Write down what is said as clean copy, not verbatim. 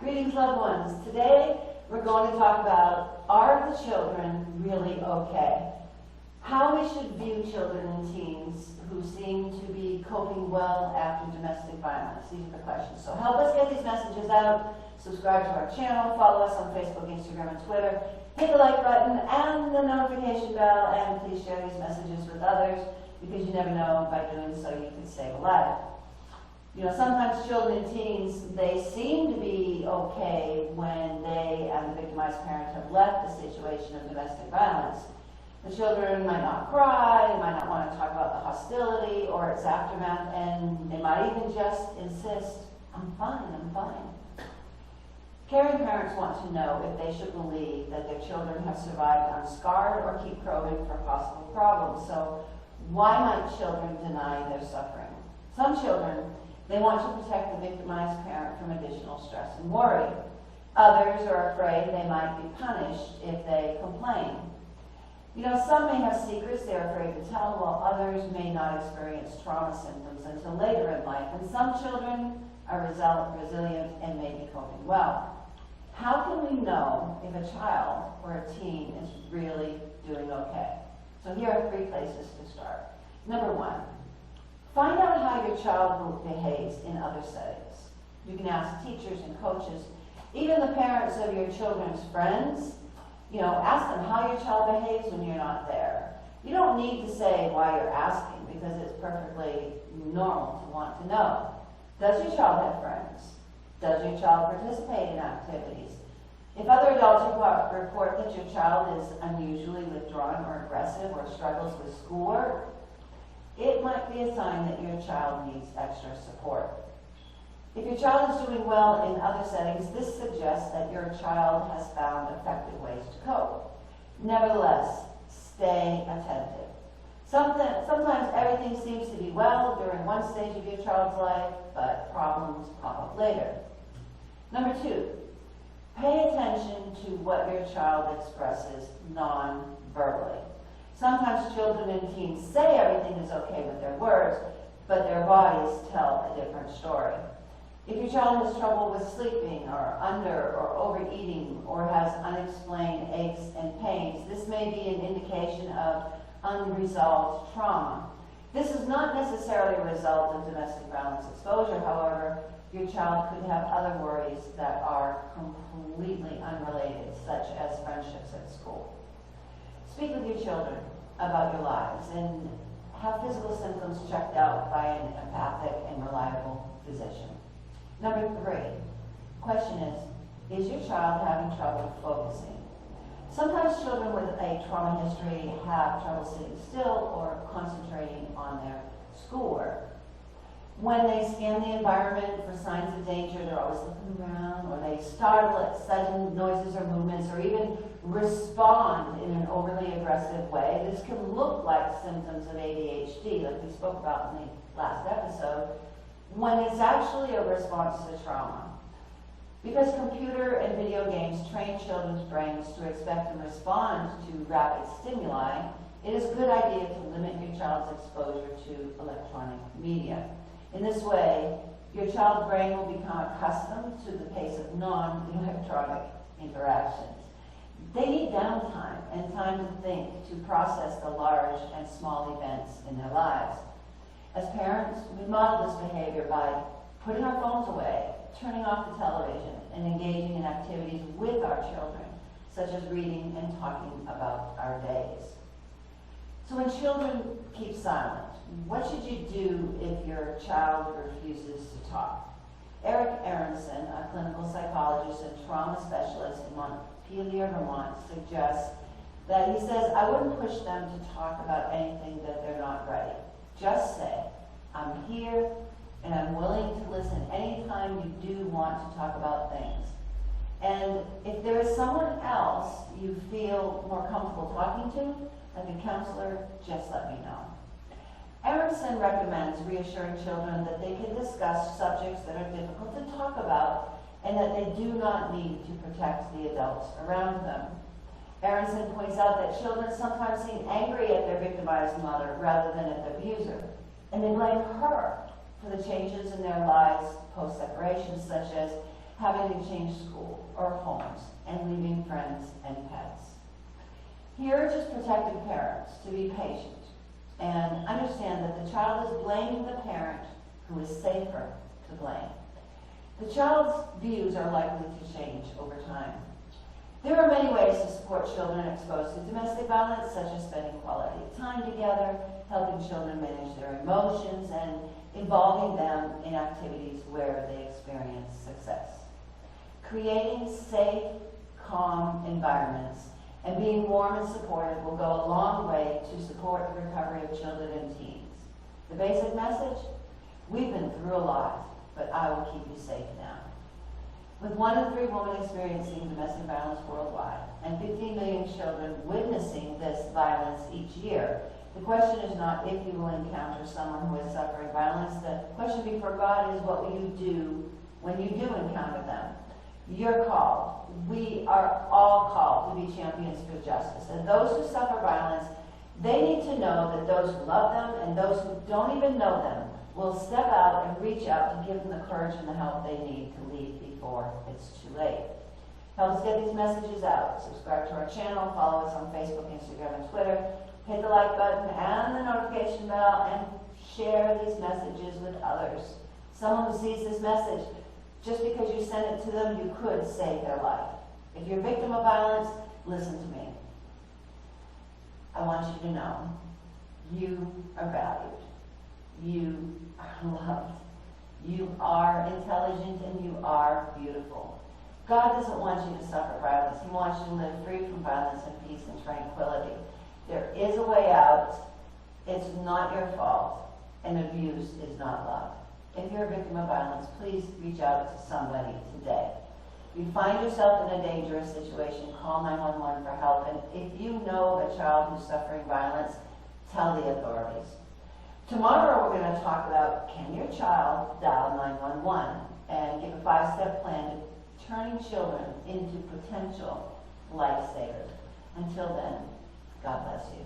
Greetings, loved ones. Today we're going to talk about, are the children really okay? How we should view children and teens who seem to be coping well after domestic violence. These are the questions. So help us get these messages out. Subscribe to our channel. Follow us on Facebook, Instagram, and Twitter. Hit the like button and the notification bell, and please share these messages with others, because you never know, by doing so you could save a life. You know, sometimes children and teens, they seem to be okay when they and the victimized parent have left the situation of domestic violence. The children might not cry, they might not want to talk about the hostility or its aftermath, and they might even just insist, I'm fine, I'm fine. Caring parents want to know if they should believe that their children have survived unscarred or keep probing for possible problems. So why might children deny their suffering? Some children, they want to protect the victimized parent from additional stress and worry. Others are afraid they might be punished if they complain. You know, some may have secrets they're afraid to tell, while others may not experience trauma symptoms until later in life. And some children are resilient and may be coping well. How can we know if a child or a teen is really doing okay? So here are 3 places to start. Number 1, find out how your child behaves in other settings. You can ask teachers and coaches, even the parents of your children's friends. You know, ask them how your child behaves when you're not there. You don't need to say why you're asking, because it's perfectly normal to want to know. Does your child have friends? Does your child participate in activities? If other adults report that your child is unusually withdrawn or aggressive or struggles with schoolwork, it might be a sign that your child needs extra support. If your child is doing well in other settings, this suggests that your child has found effective ways to cope. Nevertheless, stay attentive. Sometimes everything seems to be well during one stage of your child's life, but problems pop up later. Number 2, pay attention to what your child expresses non-verbally. Sometimes children and teens say everything is okay with their words, but their bodies tell a different story. If your child has trouble with sleeping or under or overeating or has unexplained aches and pains, this may be an indication of unresolved trauma. This is not necessarily a result of domestic violence exposure, however. Your child could have other worries that are completely unrelated, such as friendships at school. Speak with your children about your lives and have physical symptoms checked out by an empathic and reliable physician. Number 3, question is your child having trouble focusing? Sometimes children with a trauma history have trouble sitting still or concentrating on their schoolwork. When they scan the environment for signs of danger, they're always looking around, or they startle at sudden noises or movements, or even respond in an overly aggressive way. This can look like symptoms of ADHD, like we spoke about in the last episode, when it's actually a response to trauma. Because computer and video games train children's brains to expect and respond to rapid stimuli, it is a good idea to limit your child's exposure to electronic media. In this way, your child's brain will become accustomed to the pace of non-electronic interactions. They need downtime and time to think, to process the large and small events in their lives. As parents, we model this behavior by putting our phones away, turning off the television, and engaging in activities with our children, such as reading and talking about our days. So when children keep silent, what should you do if your child refuses to talk? Eric Aronson, a clinical psychologist and trauma specialist in Montpelier, Vermont, suggests that he says, I wouldn't push them to talk about anything that they're not ready. Just say, I'm here and I'm willing to listen anytime you do want to talk about things. And if there is someone else you feel more comfortable talking to, like a counselor, just let me know. Aronson recommends reassuring children that they can discuss subjects that are difficult to talk about and that they do not need to protect the adults around them. Aronson points out that children sometimes seem angry at their victimized mother rather than at the abuser, and they blame her for the changes in their lives post-separation, such as having to change school or homes, and leaving friends and pets. Here are just protective parents to be patient and understand that the child is blaming the parent who is safer to blame. The child's views are likely to change over time. There are many ways to support children exposed to domestic violence, such as spending quality time together, helping children manage their emotions, and involving them in activities where they experience success. Creating safe, calm environments and being warm and supportive will go a long way to support the recovery of children and teens. The basic message? We've been through a lot, but I will keep you safe now. With 1 in 3 women experiencing domestic violence worldwide and 15 million children witnessing this violence each year, the question is not if you will encounter someone who is suffering violence. The question before God is, what will you do when you do encounter them? You're called. We are all called to be champions for justice. And those who suffer violence, they need to know that those who love them and those who don't even know them will step out and reach out to give them the courage and the help they need to leave before it's too late. Help us get these messages out. Subscribe to our channel, follow us on Facebook, Instagram, and Twitter. Hit the like button and the notification bell and share these messages with others. Someone who sees this message, just because you sent it to them, you could save their life. If you're a victim of violence, listen to me. I want you to know you are valued. You are loved. You are intelligent and you are beautiful. God doesn't want you to suffer violence. He wants you to live free from violence and peace and tranquility. There is a way out. It's not your fault. And abuse is not love. If you're a victim of violence, please reach out to somebody today. If you find yourself in a dangerous situation, call 911 for help. And if you know of a child who's suffering violence, tell the authorities. Tomorrow we're going to talk about, can your child dial 911 and give a 5-step plan to turning children into potential lifesavers. Until then, God bless you.